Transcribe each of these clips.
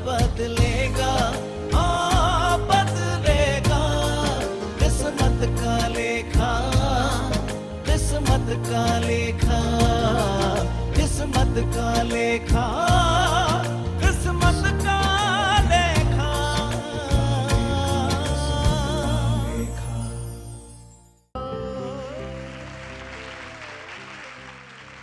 बदलेगा, हाँ बदलेगा। किस्मत का लेखा, किस्मत का लेखा, किस्मत का लेखा, किस्मत का लेखा।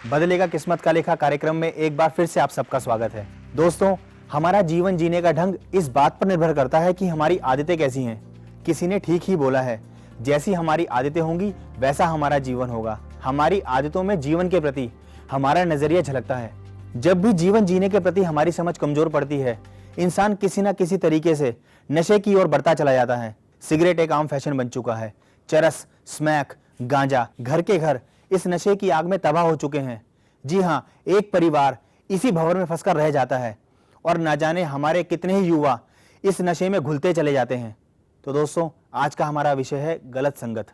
बदलेगा किस्मत का लेखा कार्यक्रम में एक बार फिर से आप सबका स्वागत है। दोस्तों, हमारा जीवन जीने का ढंग इस बात पर निर्भर करता है कि हमारी आदतें कैसी हैं। किसी ने ठीक ही बोला है, जैसी हमारी आदतें होंगी वैसा हमारा जीवन होगा। हमारी आदतों में जीवन के प्रति हमारा नजरिया झलकता है। जब भी जीवन जीने के प्रति हमारी समझ कमजोर पड़ती है, इंसान किसी न किसी तरीके से नशे की ओर बढ़ता चला जाता है। सिगरेट एक आम फैशन बन चुका है। चरस, स्मैक, गांजा घर के घर इस नशे की आग में तबाह हो चुके हैं। जी हाँ, एक परिवार इसी भंवर में फंसकर रह जाता है और ना जाने हमारे कितने ही युवा इस नशे में घुलते चले जाते हैं। तो दोस्तों, आज का हमारा विषय है गलत संगत।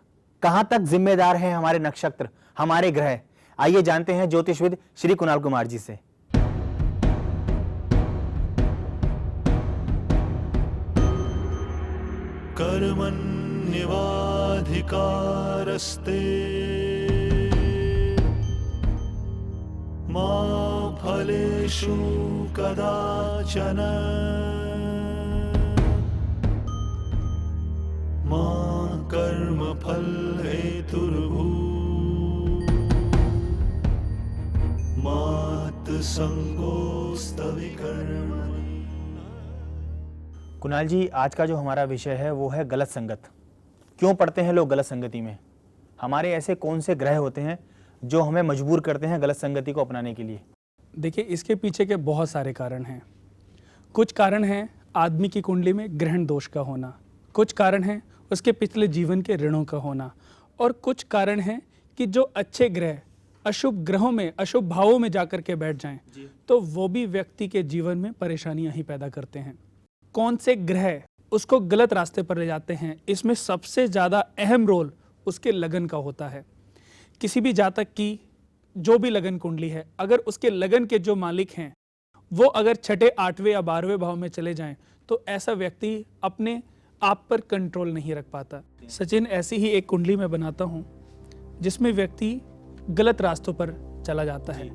कहां तक जिम्मेदार हैं हमारे नक्षत्र, हमारे ग्रह? आइए जानते हैं ज्योतिषविद श्री कुणाल कुमार जी से। कर्मण्येवाधिकारस्ते मा फलेषु कदाचन मा कर्मफल हेतुर्भूः मात् संगोऽस्तविकर्मणि। कुणाल जी, आज का जो हमारा विषय है वो है गलत संगत। क्यों पड़ते हैं लोग गलत संगति में? हमारे ऐसे कौन से ग्रह होते हैं जो हमें मजबूर करते हैं गलत संगति को अपनाने के लिए? देखिए, इसके पीछे के बहुत सारे कारण हैं। कुछ कारण हैं आदमी की कुंडली में ग्रहण दोष का होना, कुछ कारण हैं उसके पिछले जीवन के ऋणों का होना, और कुछ कारण हैं कि जो अच्छे ग्रह अशुभ ग्रहों में, अशुभ भावों में जाकर के बैठ जाएं तो वो भी व्यक्ति के जीवन में परेशानियां ही पैदा करते हैं। कौन से ग्रह उसको गलत रास्ते पर ले जाते हैं, इसमें सबसे ज़्यादा अहम रोल उसके लगन का होता है। किसी भी जातक की जो भी लगन कुंडली है, अगर उसके लगन के जो मालिक हैं वो अगर छठे, आठवें या 12वें भाव में चले जाएं तो ऐसा व्यक्ति अपने आप पर कंट्रोल नहीं रख पाता। सचिन, ऐसी ही एक कुंडली मैं बनाता हूं जिसमें व्यक्ति गलत रास्तों पर चला जाता है।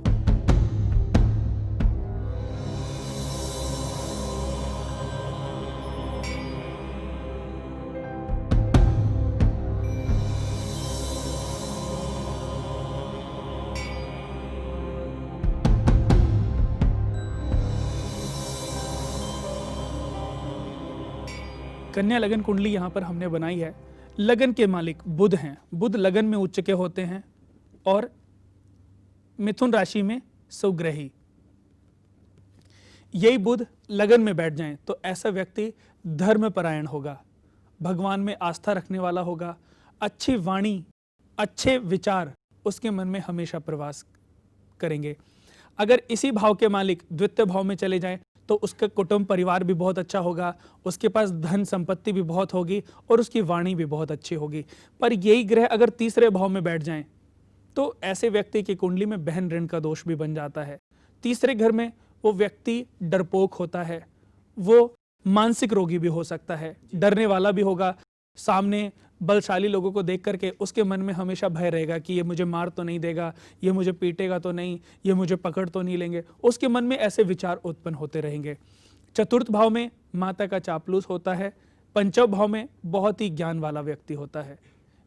कन्या लगन कुंडली यहाँ पर हमने बनाई है। लगन के मालिक बुध हैं। बुध लगन में उच्च के होते हैं और मिथुन राशि में सुग्रही। यही बुध लगन में बैठ जाएं तो ऐसा व्यक्ति धर्मपरायण होगा, भगवान में आस्था रखने वाला होगा, अच्छी वाणी, अच्छे विचार उसके मन में हमेशा प्रवास करेंगे। अगर इसी भाव के मालिक द्वितीय भाव में चले जाएं तो उसका कुटुंब परिवार भी बहुत अच्छा होगा, उसके पास धन संपत्ति भी बहुत होगी और उसकी वाणी भी बहुत अच्छी होगी। पर यही ग्रह अगर तीसरे भाव में बैठ जाएं तो ऐसे व्यक्ति की कुंडली में बहन ऋण का दोष भी बन जाता है। तीसरे घर में वो व्यक्ति डरपोक होता है, वो मानसिक रोगी भी हो सकता है, डरने वाला भी होगा। सामने बलशाली लोगों को देख करके उसके मन में हमेशा भय रहेगा कि ये मुझे मार तो नहीं देगा, ये मुझे पीटेगा तो नहीं, ये मुझे पकड़ तो नहीं लेंगे। उसके मन में ऐसे विचार उत्पन्न होते रहेंगे। चतुर्थ भाव में माता का चापलूस होता है। पंचम भाव में बहुत ही ज्ञान वाला व्यक्ति होता है।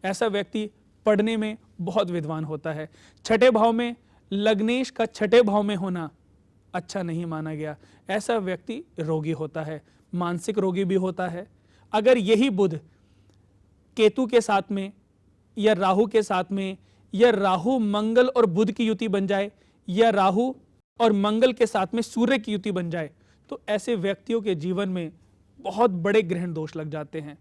ऐसा व्यक्ति पढ़ने में बहुत विद्वान होता है। छठे भाव में लग्नेश का छठे भाव में होना अच्छा नहीं माना गया। ऐसा व्यक्ति रोगी होता है, मानसिक रोगी भी होता है। अगर यही बुध केतु के साथ में या राहु के साथ में, या राहु मंगल और बुध की युति बन जाए, या राहु और मंगल के साथ में सूर्य की युति बन जाए तो ऐसे व्यक्तियों के जीवन में बहुत बड़े ग्रहण दोष लग जाते हैं।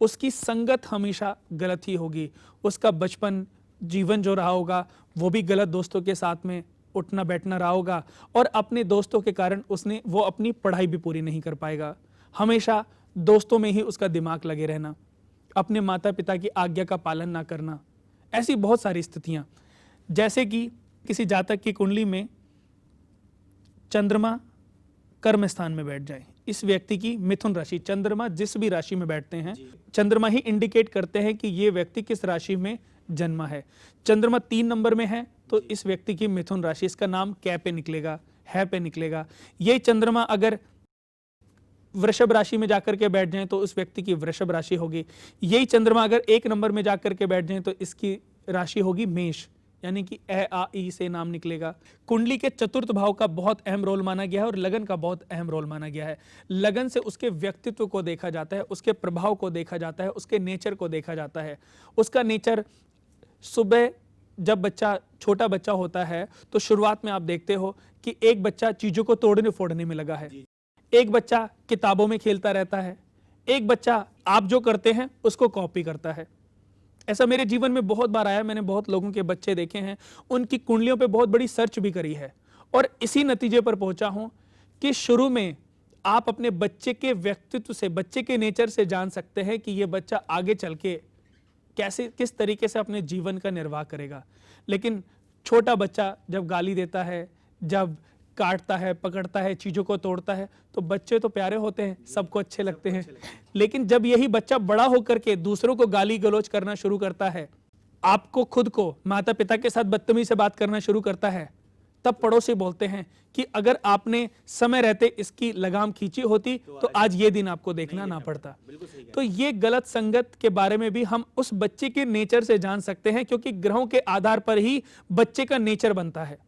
उसकी संगत हमेशा गलत ही होगी। उसका बचपन जीवन जो रहा होगा वो भी गलत दोस्तों के साथ में उठना बैठना रहा होगा, और अपने दोस्तों के कारण वो अपनी पढ़ाई भी पूरी नहीं कर पाएगा। हमेशा दोस्तों में ही उसका दिमाग लगे रहना, अपने माता पिता की आज्ञा का पालन ना करना, ऐसी बहुत सारी स्थितियां। जैसे कि किसी जातक की कुंडली में चंद्रमा कर्म स्थान में बैठ जाए। इस व्यक्ति की मिथुन राशि, चंद्रमा जिस भी राशि में बैठते हैं, चंद्रमा ही इंडिकेट करते हैं कि ये व्यक्ति किस राशि में जन्मा है। चंद्रमा 3 नंबर में है तो इस व्यक्ति की मिथुन राशि, इसका नाम कै पे निकलेगा, है पे निकलेगा। ये चंद्रमा अगर वृषभ राशि में जाकर के बैठ जाएं तो उस व्यक्ति की वृषभ राशि होगी। यही चंद्रमा अगर 1 नंबर में जाकर के बैठ जाएं तो इसकी राशि होगी मेष, यानी कि ए आ ई से नाम निकलेगा। कुंडली के चतुर्थ भाव का बहुत अहम रोल माना गया है और लगन का बहुत अहम रोल माना गया है। लगन से उसके व्यक्तित्व को देखा जाता है, उसके प्रभाव को देखा जाता है, उसके नेचर को देखा जाता है। उसका नेचर, सुबह जब बच्चा, छोटा बच्चा होता है तो शुरुआत में आप देखते हो कि एक बच्चा चीजों को तोड़ने फोड़ने में लगा है, एक बच्चा किताबों में खेलता रहता है, एक बच्चा आप जो करते हैं उसको कॉपी करता है। ऐसा मेरे जीवन में बहुत बार आया। मैंने बहुत लोगों के बच्चे देखे हैं, उनकी कुंडलियों पे बहुत बड़ी सर्च भी करी है और इसी नतीजे पर पहुंचा हूं कि शुरू में आप अपने बच्चे के व्यक्तित्व से, बच्चे के नेचर से जान सकते हैं कि ये बच्चा आगे चल के कैसे, किस तरीके से अपने जीवन का निर्वाह करेगा। लेकिन छोटा बच्चा जब गाली देता है, जब काटता है, पकड़ता है, चीजों को तोड़ता है, तो बच्चे तो प्यारे होते हैं, सबको अच्छे लगते हैं। लेकिन जब यही बच्चा बड़ा होकर के दूसरों को गाली गलौज करना शुरू करता है, आपको खुद को माता पिता के साथ बदतमीजी से बात करना शुरू करता है, तब पड़ोसी बोलते हैं कि अगर आपने समय रहते इसकी लगाम खींची होती तो आज ये दिन आपको देखना ना पड़ता। तो ये गलत संगत के बारे में भी हम उस बच्चे के नेचर से जान सकते हैं, क्योंकि ग्रहों के आधार पर ही बच्चे का नेचर बनता है।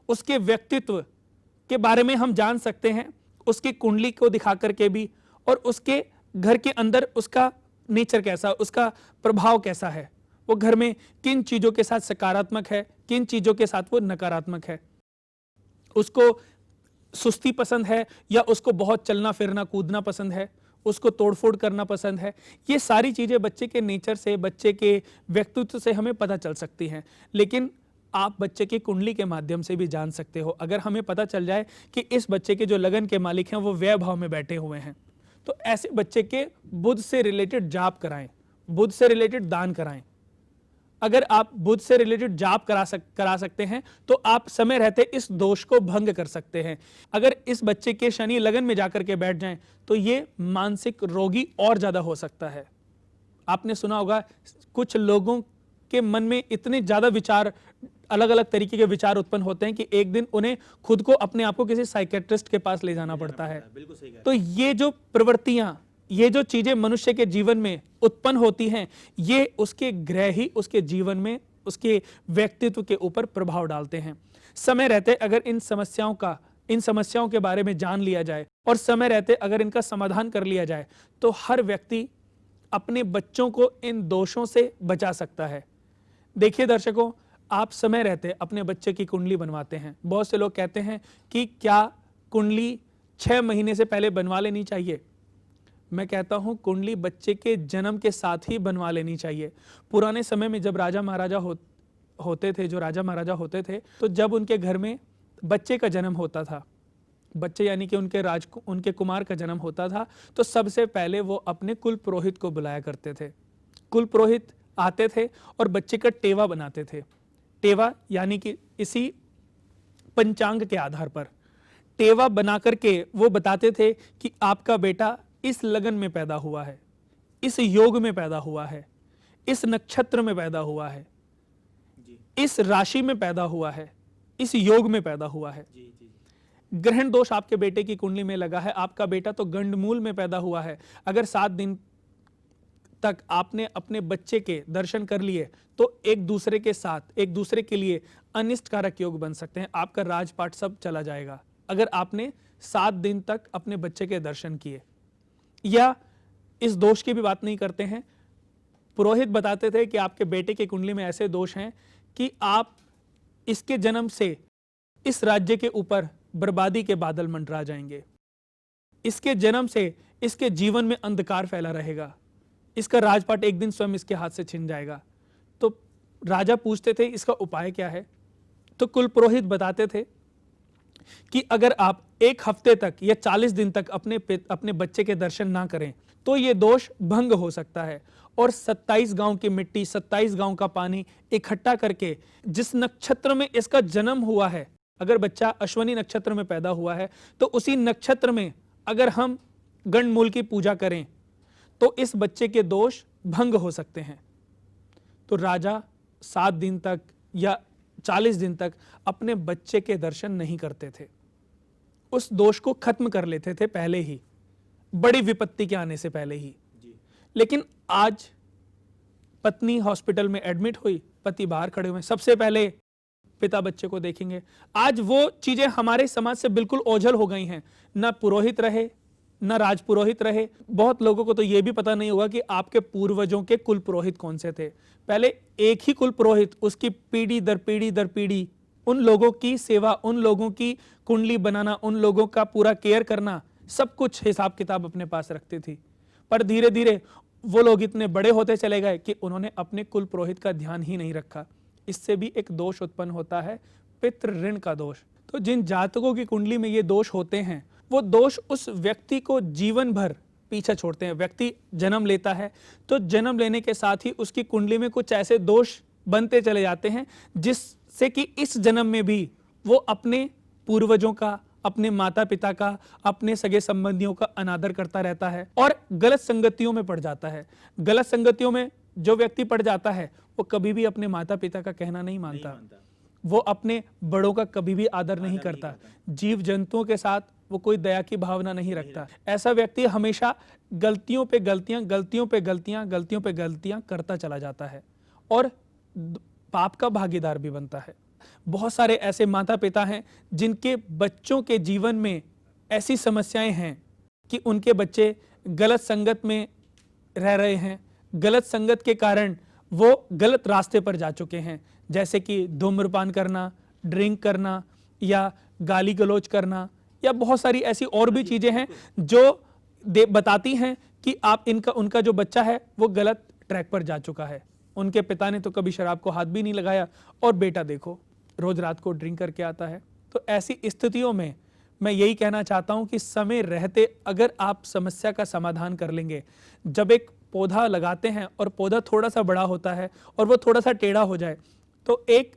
उसके व्यक्तित्व के बारे में हम जान सकते हैं उसकी कुंडली को दिखा करके भी, और उसके घर के अंदर उसका नेचर कैसा, उसका प्रभाव कैसा है, वो घर में किन चीजों के साथ सकारात्मक है, किन चीजों के साथ वो नकारात्मक है, उसको सुस्ती पसंद है या उसको बहुत चलना फिरना कूदना पसंद है, उसको तोड़फोड़ करना पसंद है। ये सारी चीजें बच्चे के नेचर से, बच्चे के व्यक्तित्व से हमें पता चल सकती हैं। लेकिन आप बच्चे की कुंडली के माध्यम से भी जान सकते हो। अगर हमें पता चल जाए कि इस बच्चे के जो लगन के मालिक हैं वो व्यय भाव में बैठे हुए हैं, तो ऐसे बच्चे के बुध से रिलेटेड जाप कराएं, बुध से रिलेटेड दान कराएं। अगर आप बुध से रिलेटेड जाप करा सकते हैं तो आप समय रहते इस दोष को भंग कर सकते हैं। अगर इस बच्चे के शनि लगन में जाकर के बैठ जाएं तो ये मानसिक रोगी और ज्यादा हो सकता है। आपने सुना होगा कुछ लोगों के मन में इतने ज्यादा विचार, अलग अलग तरीके के विचार उत्पन्न होते हैं कि एक दिन उन्हें खुद को, अपने आप को किसी साइकेट्रिस्ट के पास ले जाना पड़ता है। तो ये जो प्रवृत्तियां, ये जो चीजें मनुष्य के जीवन में उत्पन्न होती हैं, ये उसके ग्रह ही उसके जीवन में, उसके व्यक्तित्व के ऊपर प्रभाव डालते हैं। समय रहते अगर इन समस्याओं के बारे में जान लिया जाए और समय रहते अगर इनका समाधान कर लिया जाए तो हर व्यक्ति अपने बच्चों को इन दोषों से बचा सकता है। देखिए दर्शकों, आप समय रहते अपने बच्चे की कुंडली बनवाते हैं। बहुत से लोग कहते हैं कि क्या कुंडली 6 महीने से पहले बनवा लेनी चाहिए? मैं कहता हूं कुंडली बच्चे के जन्म के साथ ही बनवा लेनी चाहिए। पुराने समय में जब राजा महाराजा होते थे, तो जब उनके घर में बच्चे का जन्म होता था, बच्चे यानी कि उनके कुमार का जन्म होता था, तो सबसे पहले वो अपने कुल पुरोहित को बुलाया करते थे। कुल पुरोहित आते थे और बच्चे का टेवा बनाते थे। टेवा यानी कि इसी पंचांग के आधार पर टेवा बना करके वो बताते थे कि आपका बेटा इस लगन में पैदा हुआ है, इस योग में पैदा हुआ है, इस नक्षत्र में पैदा हुआ है, इस राशि में पैदा हुआ है, इस योग में पैदा हुआ है। ग्रहण दोष आपके बेटे की कुंडली में लगा है, आपका बेटा तो गंडमूल में पैदा हुआ है। अगर 7 दिन तक आपने अपने बच्चे के दर्शन कर लिए तो एक दूसरे के साथ, एक दूसरे के लिए अनिष्टकारक योग बन सकते हैं। आपका राजपाट सब चला जाएगा अगर आपने 7 दिन तक अपने बच्चे के दर्शन किए। या इस दोष की भी बात नहीं करते हैं, पुरोहित बताते थे कि आपके बेटे की कुंडली में ऐसे दोष हैं कि आप इसके जन्म से इस राज्य के ऊपर बर्बादी के बादल मंडरा जाएंगे, इसके जन्म से इसके जीवन में अंधकार फैला रहेगा, इसका राजपाट एक दिन स्वयं इसके हाथ से छिन जाएगा। तो राजा पूछते थे इसका उपाय क्या है, तो कुल पुरोहित बताते थे कि अगर आप 1 हफ्ते तक या 40 दिन तक अपने बच्चे के दर्शन ना करें तो ये दोष भंग हो सकता है। और 27 गांव की मिट्टी, 27 गांव का पानी इकट्ठा करके जिस नक्षत्र में इसका जन्म हुआ है, अगर बच्चा अश्वनी नक्षत्र में पैदा हुआ है तो उसी नक्षत्र में अगर हम गंडमूल की पूजा करें तो इस बच्चे के दोष भंग हो सकते हैं। तो राजा 7 दिन तक या 40 दिन तक अपने बच्चे के दर्शन नहीं करते थे, उस दोष को खत्म कर लेते थे पहले ही, बड़ी विपत्ति के आने से पहले ही। लेकिन आज पत्नी हॉस्पिटल में एडमिट हुई, पति बाहर खड़े हुए, सबसे पहले पिता बच्चे को देखेंगे। आज वो चीजें हमारे समाज से बिल्कुल ओझल हो गई हैं। ना पुरोहित रहे, ना राजपुरोहित रहे। बहुत लोगों को तो ये भी पता नहीं होगा कि आपके पूर्वजों के कुल पुरोहित कौन से थे। पहले एक ही कुल पुरोहित, उसकी पीढ़ी दर पीढ़ी दर पीढ़ी उन लोगों की सेवा, उन लोगों की कुंडली बनाना, उन लोगों का पूरा केयर करना, सब कुछ हिसाब किताब अपने पास रखती थी। पर धीरे धीरे वो लोग इतने बड़े होते चले गए कि उन्होंने अपने कुल पुरोहित का ध्यान ही नहीं रखा। इससे भी एक दोष उत्पन्न होता है, पितृ ऋण का दोष। तो जिन जातकों की कुंडली में ये दोष होते हैं, वो दोष उस व्यक्ति को जीवन भर पीछे छोड़ते हैं। व्यक्ति जन्म लेता है तो जन्म लेने के साथ ही उसकी कुंडली में कुछ ऐसे दोष बनते चले जाते हैं जिससे कि इस जन्म में भी वो अपने पूर्वजों का, अपने माता पिता का, अपने सगे संबंधियों का अनादर करता रहता है और गलत संगतियों में पड़ जाता है। गलत संगतियों में जो व्यक्ति पड़ जाता है वो कभी भी अपने माता पिता का कहना नहीं मानता, वो अपने बड़ों का कभी भी आदर नहीं करता, जीव जंतुओं के साथ वो कोई दया की भावना नहीं रखता। ऐसा व्यक्ति हमेशा गलतियों पे गलतियां, गलतियों पे गलतियां, गलतियों पे गलतियां करता चला जाता है और पाप का भागीदार भी बनता है। बहुत सारे ऐसे माता पिता हैं जिनके बच्चों के जीवन में ऐसी समस्याएं हैं कि उनके बच्चे गलत संगत में रह रहे हैं, गलत संगत के कारण वो गलत रास्ते पर जा चुके हैं, जैसे कि धूम्रपान करना, ड्रिंक करना या गाली गलौज करना या बहुत सारी ऐसी और भी चीजें हैं जो बताती हैं कि आप उनका जो बच्चा है वो गलत ट्रैक पर जा चुका है। उनके पिता ने तो कभी शराब को हाथ भी नहीं लगाया और बेटा देखो रोज रात को ड्रिंक करके आता है। तो ऐसी स्थितियों में मैं यही कहना चाहता हूं कि समय रहते अगर आप समस्या का समाधान कर लेंगे, जब एक पौधा लगाते हैं और पौधा थोड़ा सा बड़ा होता है और वो थोड़ा सा टेढ़ा हो जाए तो एक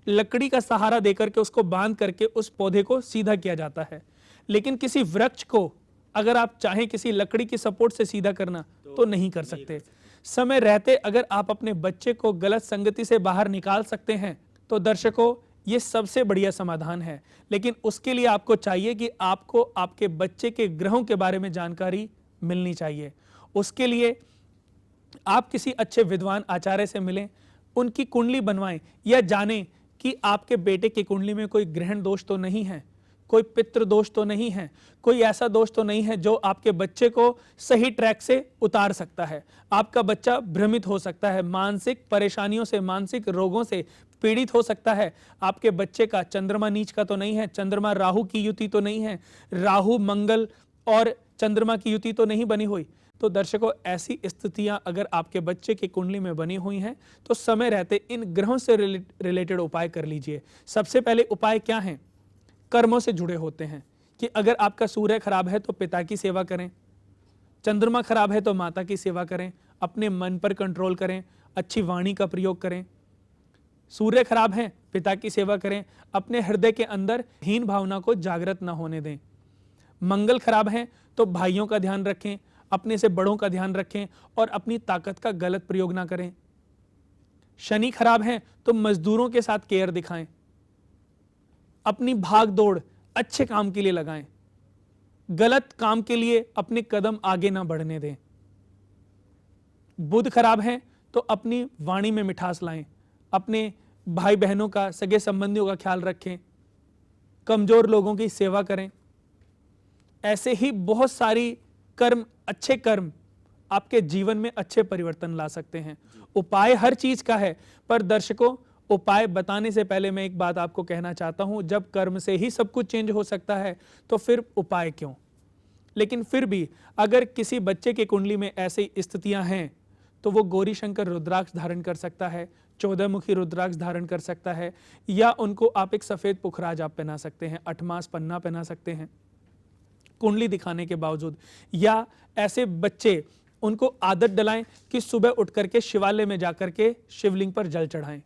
लकड़ी का सहारा देकर के उसको बांध करके उस पौधे को सीधा किया जाता है। लेकिन किसी वृक्ष को अगर आप चाहें किसी लकड़ी की सपोर्ट से सीधा करना तो नहीं कर सकते। समय रहते अगर आप अपने बच्चे को गलत संगति से बाहर निकाल सकते हैं तो दर्शकों ये सबसे बढ़िया समाधान है। लेकिन उसके लिए आपको चाहिए कि आपको आपके बच्चे के ग्रहों के बारे में जानकारी मिलनी चाहिए। उसके लिए आप किसी अच्छे विद्वान आचार्य से मिलें, उनकी कुंडली बनवाएं या जानें कि आपके बेटे की कुंडली में कोई ग्रहण दोष तो नहीं है, कोई पितृ दोष तो नहीं है, कोई ऐसा दोष तो नहीं है जो आपके बच्चे को सही ट्रैक से उतार सकता है। आपका बच्चा भ्रमित हो सकता है, मानसिक परेशानियों से, मानसिक रोगों से पीड़ित हो सकता है। आपके बच्चे का चंद्रमा नीच का तो नहीं है, चंद्रमा राहु की युति तो नहीं है, राहु मंगल और चंद्रमा की युति तो नहीं बनी हुई। तो दर्शकों ऐसी स्थितियां अगर आपके बच्चे की कुंडली में बनी हुई हैं तो समय रहते इन ग्रहों से रिलेटेड उपाय कर लीजिए। सबसे पहले उपाय क्या हैं? कर्मों से जुड़े होते हैं कि अगर आपका सूर्य खराब है तो पिता की सेवा करें, चंद्रमा खराब है तो माता की सेवा करें, अपने मन पर कंट्रोल करें, अच्छी वाणी का प्रयोग करें। सूर्य खराब है, पिता की सेवा करें, अपने हृदय के अंदर हीन भावना को जागृत ना होने दें। मंगल खराब है तो भाइयों का ध्यान रखें, अपने से बड़ों का ध्यान रखें और अपनी ताकत का गलत प्रयोग ना करें। शनि खराब है तो मजदूरों के साथ केयर दिखाएं, अपनी भाग दौड़ अच्छे काम के लिए लगाएं, गलत काम के लिए अपने कदम आगे ना बढ़ने दें। बुध खराब है तो अपनी वाणी में मिठास लाएं, अपने भाई बहनों का, सगे संबंधियों का ख्याल रखें, कमजोर लोगों की सेवा करें। ऐसे ही बहुत सारी कर्म, अच्छे कर्म आपके जीवन में अच्छे परिवर्तन ला सकते हैं। उपाय हर चीज का है, पर दर्शकों उपाय बताने से पहले मैं एक बात आपको कहना चाहता हूं, जब कर्म से ही सब कुछ चेंज हो सकता है तो फिर उपाय क्यों? लेकिन फिर भी अगर किसी बच्चे की कुंडली में ऐसी स्थितियां हैं तो वो गौरी शंकर रुद्राक्ष धारण कर सकता है, 14 मुखी रुद्राक्ष धारण कर सकता है, या उनको आप एक सफेद पुखराज आप पहना सकते हैं, 8 मास पन्ना पहना सकते हैं कुंडली दिखाने के बावजूद। या ऐसे बच्चे उनको आदत डलाएं कि सुबह उठ करके शिवालय में जाकर के शिवलिंग पर जल चढ़ाएं।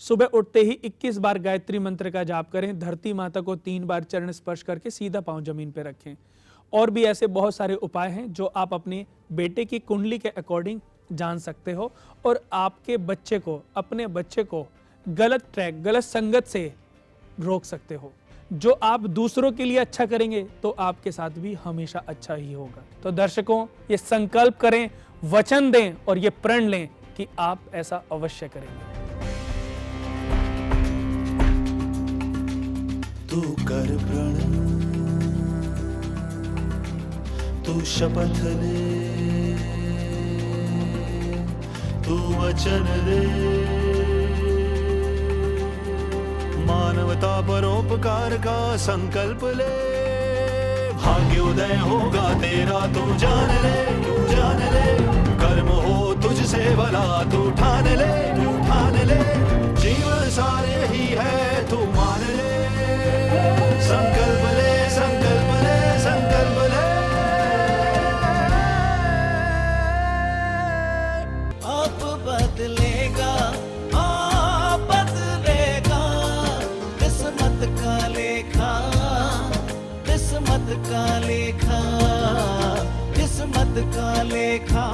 सुबह उठते ही 21 बार गायत्री मंत्र का जाप करें। धरती माता को 3 बार चरण स्पर्श करके सीधा पांव जमीन पे रखें। और भी ऐसे बहुत सारे उपाय हैं जो आप अपने बेटे की कुंडली के अकॉर्डिंग जान सकते हो और आपके बच्चे को, अपने बच्चे को गलत ट्रैक, गलत संगत से रोक सकते हो। जो आप दूसरों के लिए अच्छा करेंगे तो आपके साथ भी हमेशा अच्छा ही होगा। तो दर्शकों, ये संकल्प करें, वचन दें और ये प्रण लें कि आप ऐसा अवश्य करेंगे। तू कर प्रण, तू शपथ ले, तू वचन दे, मानवता परोपकार का संकल्प ले। भाग्य उदय होगा तेरा, तू जान ले, तू जान ले। कर्म हो तुझसे भला, तू ठान ले, तू ठान ले। जीवन सारे ही है, तू मान ले। संकल्प ले, संकल्प ले, संकल्प ले। आप बदलेगा, आप बदलेगा। किस्मत का लेखा, किस्मत का लेखा, किस्मत का लेखा